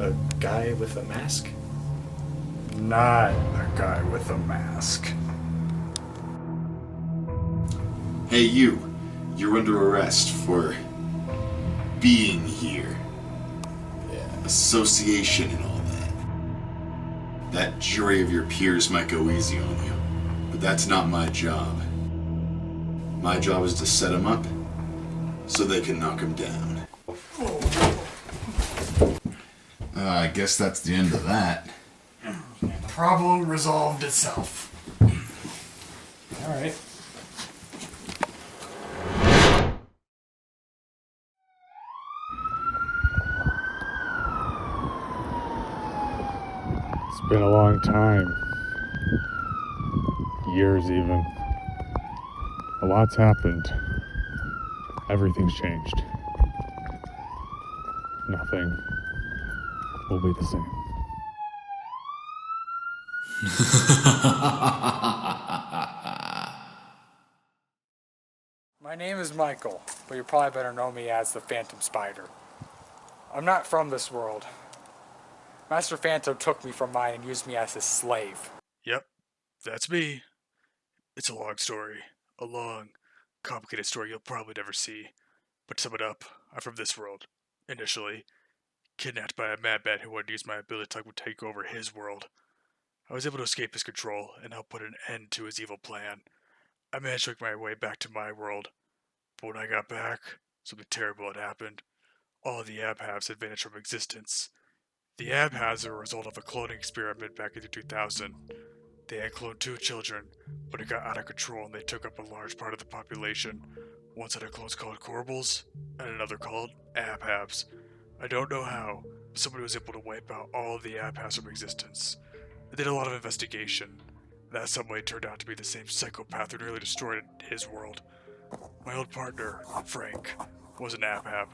A guy with a mask? Not a guy with a mask. Hey, you. You're under arrest for being here. Yeah. Association and all that. That jury of your peers might go easy on you, but that's not my job. My job is to set them up so they can knock them down. I guess that's the end of that. Problem resolved itself. Alright. It's been a long time. Years even. A lot's happened. Everything's changed. Nothing will be the same. My name is Michael, but you probably better know me as the Phantom Spider. I'm not from this world. Master Phantom took me from mine and used me as his slave. Yep, that's me. It's a long story. A long, complicated story you'll probably never see. But to sum it up, I'm from this world. Initially, kidnapped by a madman who wanted to use my ability to take over his world. I was able to escape his control and help put an end to his evil plan. I managed to make my way back to my world. But when I got back, something terrible had happened. All of the Ab Habs had vanished from existence. The Ab Habs were a result of a cloning experiment back in 2000. They had cloned 2 children, but it got out of control and they took up a large part of the population. One set of clones called Corbles, and another called Ab Habs. I don't know how, but somebody was able to wipe out all of the Ab Habs from existence. I did a lot of investigation. That somebody turned out to be the same psychopath who nearly destroyed his world. My old partner, Frank, was an Ab Hab.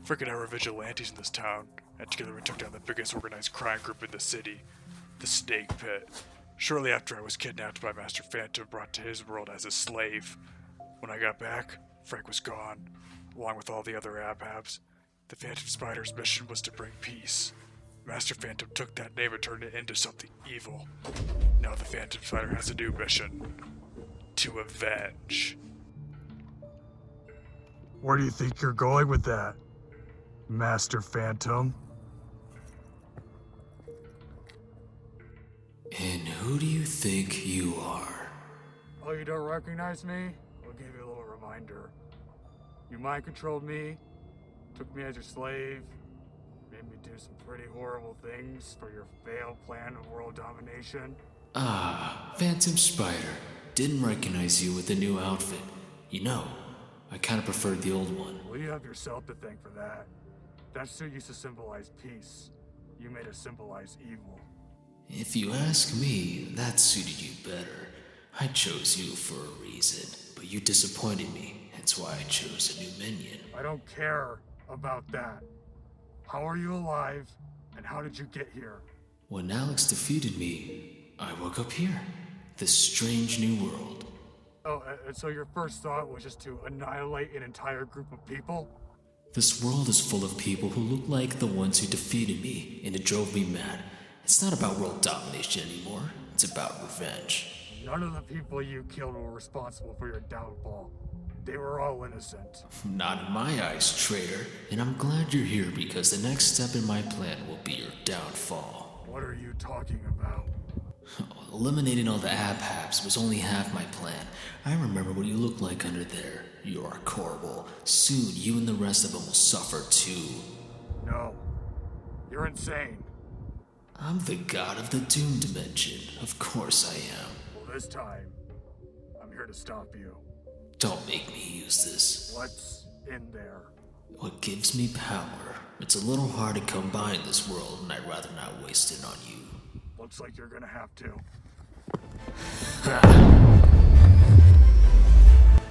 Frank and I were vigilantes in this town, and together we took down the biggest organized crime group in the city, the Snake Pit. Shortly after, I was kidnapped by Master Phantom and brought to his world as a slave. When I got back, Frank was gone, along with all the other Ab Habs. The Phantom Spider's mission was to bring peace. Master Phantom took that name and turned it into something evil. Now the Phantom Spider has a new mission: to avenge. Where do you think you're going with that, Master Phantom? And who do you think you are? Oh, you don't recognize me? I'll give you a little reminder. You mind controlled me, took me as your slave, made me do some pretty horrible things for your failed plan of world domination. Ah, Phantom Spider. Didn't recognize you with the new outfit. You know, I kinda preferred the old one. Well, you have yourself to thank for that. That suit used to symbolize peace. You made it symbolize evil. If you ask me, that suited you better. I chose you for a reason, but you disappointed me. That's why I chose a new minion. I don't care about that. How are you alive, and how did you get here? When Alex defeated me, I woke up here. This strange new world. Oh, and so your first thought was just to annihilate an entire group of people? This world is full of people who look like the ones who defeated me, and it drove me mad. It's not about world domination anymore. It's about revenge. None of the people you killed were responsible for your downfall. They were all innocent. Not in my eyes, traitor. And I'm glad you're here because the next step in my plan will be your downfall. What are you talking about? Eliminating all the Ab Habs was only half my plan. I remember what you look like under there. You're Corble. Soon you and the rest of them will suffer too. No. You're insane. I'm the god of the Doom Dimension. Of course I am. Well, this time, I'm here to stop you. Don't make me use this. What's in there? What gives me power? It's a little hard to come by in this world, and I'd rather not waste it on you. Looks like you're gonna have to.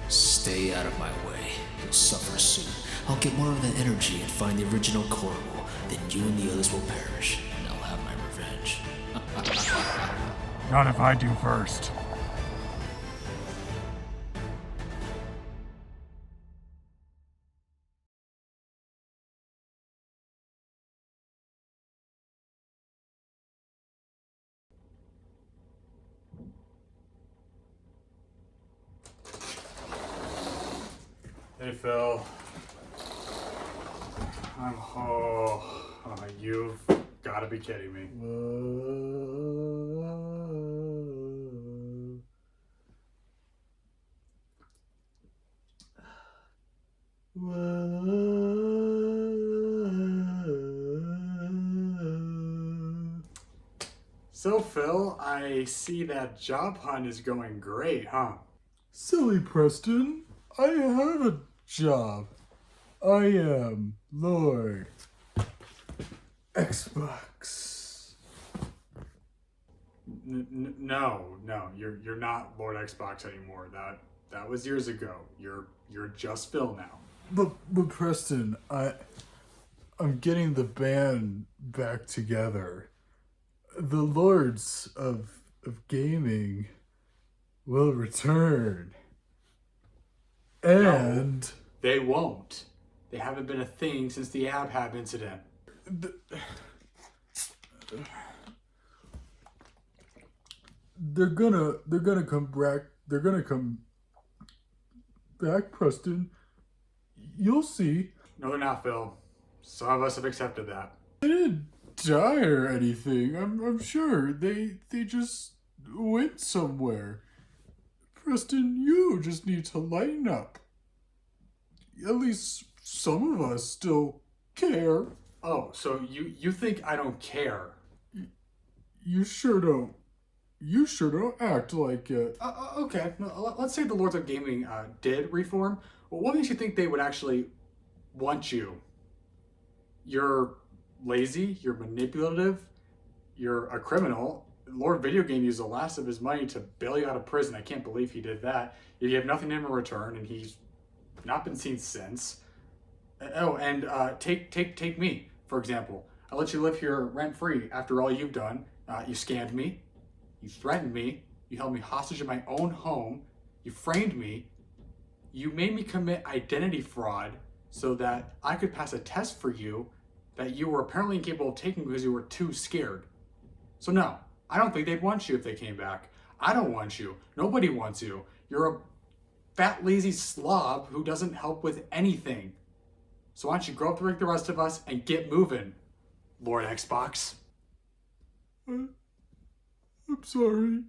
Stay out of my way. You'll suffer soon. I'll get more of that energy and find the original Corble. Then you and the others will perish, and I'll have my revenge. Not if I do first. Hey, Phil. You've got to be kidding me. So, Phil, I see that job hunt is going great, huh? Silly Preston, I have a job. I am Lord Xbox. No, you're not Lord Xbox anymore. That was years ago. You're just Phil now. But Preston, I'm getting the band back together. The lords of gaming will return. And They won't. They haven't been a thing since the Ab Hab incident. they're gonna come back. They're gonna come back, Preston. You'll see. No, they're not, Phil. Some of us have accepted that. They didn't die or anything. I'm sure they just went somewhere. Preston, you just need to lighten up. At least some of us still care. Oh, so you think I don't care? You sure don't. You sure don't act like it. Okay, let's say the Lords of Gaming did reform. Well, what makes you think they would actually want you? You're lazy, you're manipulative, you're a criminal. Lord Video Game used the last of his money to bail you out of prison. I can't believe he did that. You have nothing in return, and he's not been seen since. Oh, and take me, for example. I let you live here rent-free after all you've done. You scammed me. You threatened me. You held me hostage in my own home. You framed me. You made me commit identity fraud so that I could pass a test for you that you were apparently incapable of taking because you were too scared. So no, I don't think they'd want you if they came back. I don't want you. Nobody wants you. You're a fat, lazy slob who doesn't help with anything. So why don't you grow up like the rest of us and get moving, Lord Xbox? I'm sorry.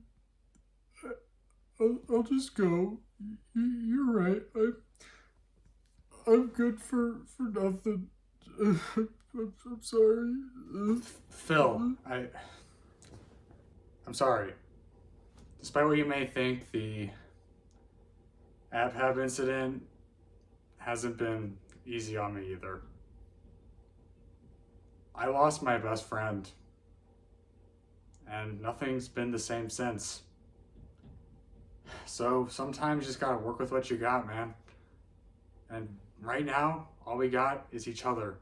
I'll just go. You're right. I'm good for nothing. I'm sorry. Phil, I'm sorry. Despite what you may think, the Ab Hab incident hasn't been easy on me either. I lost my best friend, and nothing's been the same since. So sometimes you just gotta work with what you got, man. And right now, all we got is each other.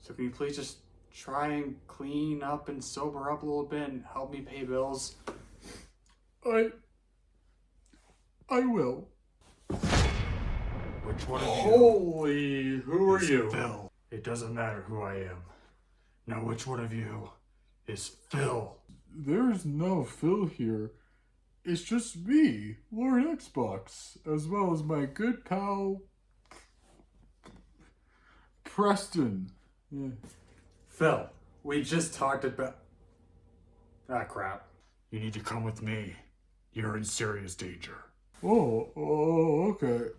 So can you please just try and clean up and sober up a little bit and help me pay bills? I will. Which one of you? Holy, who are is you? Phil. It doesn't matter who I am. Now which one of you is Phil? There's no Phil here. It's just me, Lord Xbox, as well as my good pal, Preston. Yeah. Phil, we just talked about... Ah, crap. You need to come with me. You're in serious danger. Oh, okay.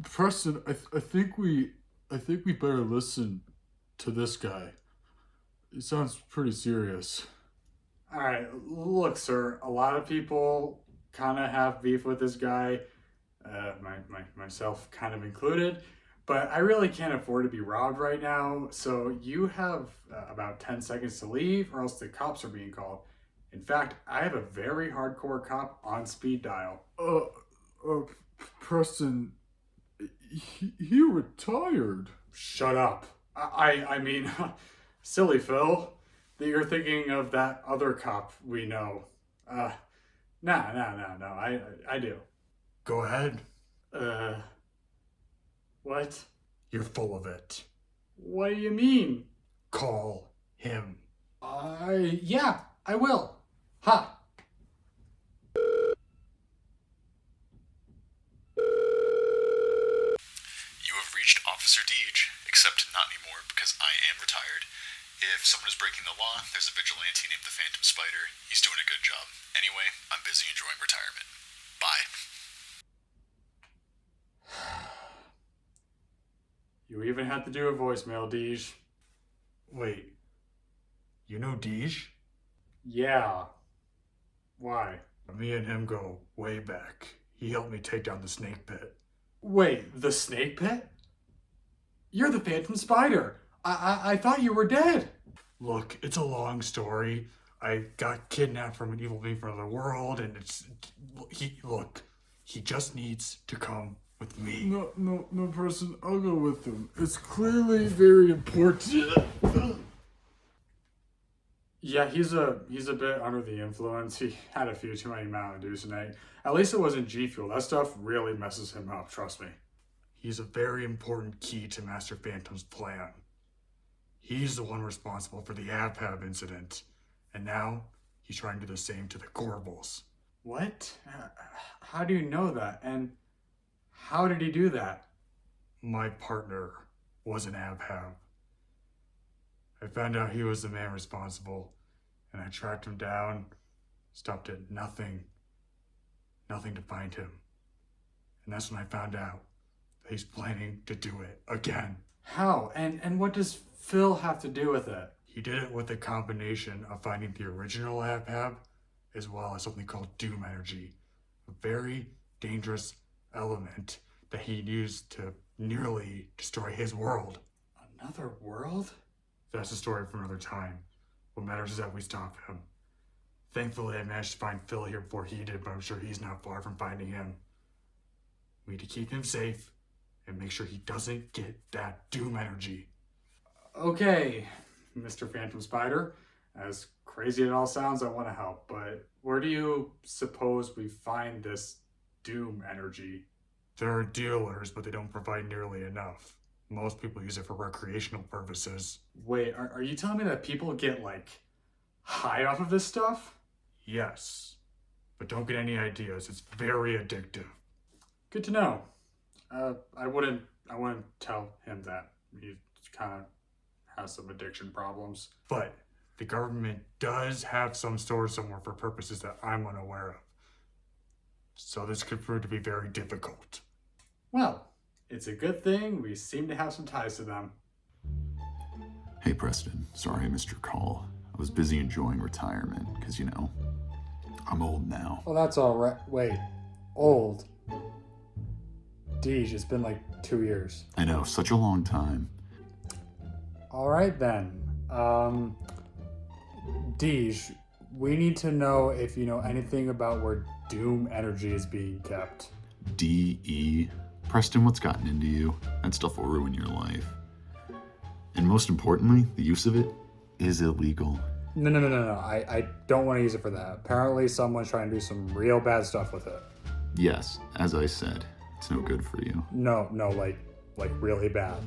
Preston, I think we better listen to this guy. It sounds pretty serious. Alright, look, sir. A lot of people kind of have beef with this guy. Myself kind of included. But I really can't afford to be robbed right now. So you have about 10 seconds to leave or else the cops are being called. In fact, I have a very hardcore cop on speed dial. Preston, he retired. Shut up. I mean, silly Phil, that you're thinking of that other cop we know. No, I do. Go ahead. What? You're full of it. What do you mean? Call him. Yeah, I will. Ha! Officer Deej, except not anymore because I am retired. If someone is breaking the law, there's a vigilante named the Phantom Spider. He's doing a good job. Anyway, I'm busy enjoying retirement. Bye. You even had to do a voicemail, Deej. Wait, you know Deej? Yeah. Why? Me and him go way back. He helped me take down the snake pit. Wait, the snake pit? You're the Phantom Spider. I thought you were dead. Look, it's a long story. I got kidnapped from an evil being from another world, and he just needs to come with me. No, Preston, I'll go with him. It's clearly very important. Yeah, he's a bit under the influence. He had a few too many Mountain Dews tonight. At least it wasn't G Fuel. That stuff really messes him up, trust me. He's a very important key to Master Phantom's plan. He's the one responsible for the Ab Hab incident, and now he's trying to do the same to the Corbles. What? How do you know that? And how did he do that? My partner was an Ab Hab. I found out he was the man responsible, and I tracked him down, stopped at nothing to find him. And that's when I found out that he's planning to do it again. How? And what does Phil have to do with it? He did it with a combination of finding the original Ab Hab, as well as something called Doom Energy, a very dangerous element that he used to nearly destroy his world. Another world? That's a story for another time. What matters is that we stop him. Thankfully, I managed to find Phil here before he did, but I'm sure he's not far from finding him. We need to keep him safe and make sure he doesn't get that Doom Energy. Okay, Mr. Phantom Spider. As crazy as it all sounds, I want to help, but where do you suppose we find this Doom Energy? There are dealers, but they don't provide nearly enough. Most people use it for recreational purposes. Wait, are you telling me that people get, high off of this stuff? Yes, but don't get any ideas. It's very addictive. Good to know. I wouldn't tell him that. He kind of has some addiction problems. But the government does have some stores somewhere for purposes that I'm unaware of. So this could prove to be very difficult. Well, it's a good thing we seem to have some ties to them. Hey, Preston. Sorry I missed your call. I was busy enjoying retirement, because, I'm old now. Well, that's all right. Wait, old? Deej, it's been 2 years. I know, such a long time. All right, then. Deej, we need to know if you know anything about where Doom Energy is being kept. D.E. Preston, what's gotten into you? That stuff will ruin your life. And most importantly, the use of it is illegal. No. I don't want to use it for that. Apparently someone's trying to do some real bad stuff with it. Yes, as I said, it's no good for you. No, like really bad.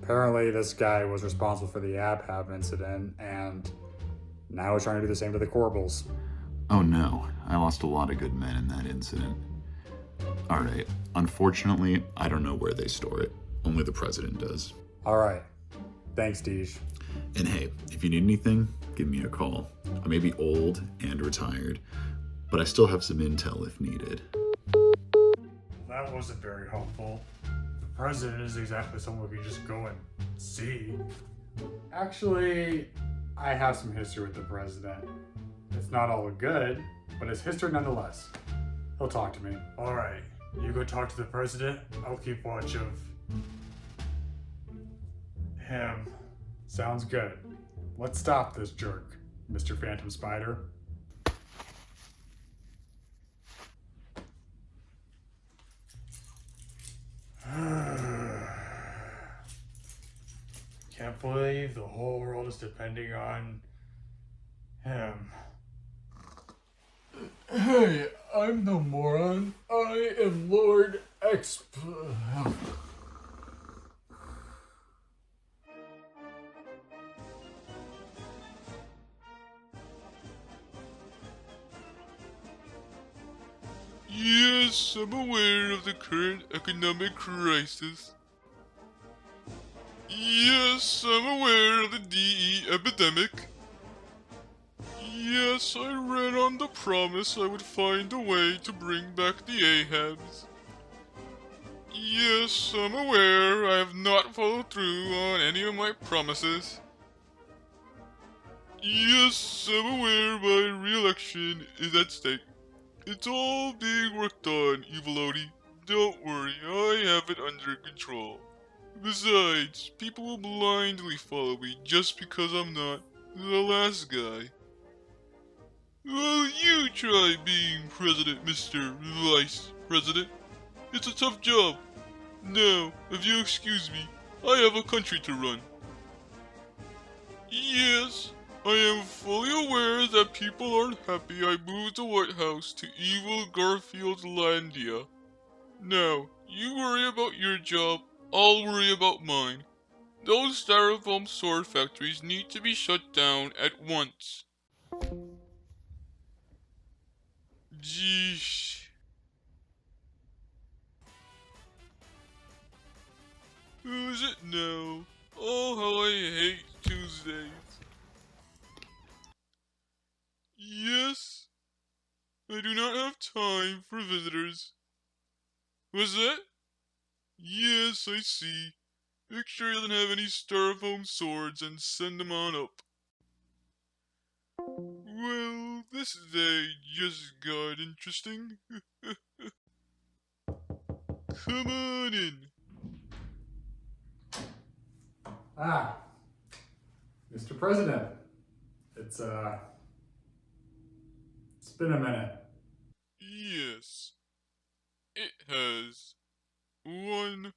Apparently this guy was responsible for the Ab Hab incident, and now he's trying to do the same to the Corbles. Oh no, I lost a lot of good men in that incident. Alright, unfortunately, I don't know where they store it. Only the president does. Alright. Thanks, Deej. And hey, if you need anything, give me a call. I may be old and retired, but I still have some intel if needed. That wasn't very helpful. The president is exactly someone we could just go and see. Actually, I have some history with the president. It's not all good, but it's history nonetheless. He'll talk to me. Alright, you go talk to the president. I'll keep watch of him. Sounds good. Let's stop this jerk, Mr. Phantom Spider. Can't believe the whole world is depending on him. Hey, I'm the moron. I am Lord Yes, I'm aware of the current economic crisis. Yes, I'm aware of the DE epidemic. Yes, I read on the promise I would find a way to bring back the Ahabs. Yes, I'm aware I have not followed through on any of my promises. Yes, I'm aware my re-election is at stake. It's all being worked on, Evil Odie. Don't worry, I have it under control. Besides, people will blindly follow me just because I'm not the last guy. Well, you try being president, Mr. Vice President. It's a tough job. Now, if you excuse me, I have a country to run. Yes, I am fully aware that people aren't happy I moved the White House to evil Garfieldlandia. Now, you worry about your job, I'll worry about mine. Those styrofoam sword factories need to be shut down at once. Geesh. Who's it now? Oh, how I hate Tuesdays. Yes, I do not have time for visitors. Was that? Yes, I see. Make sure he doesn't have any styrofoam swords and send them on up. Well, this day just got interesting. Come on in. Ah, Mr. President. It's been a minute. Yes, it has. One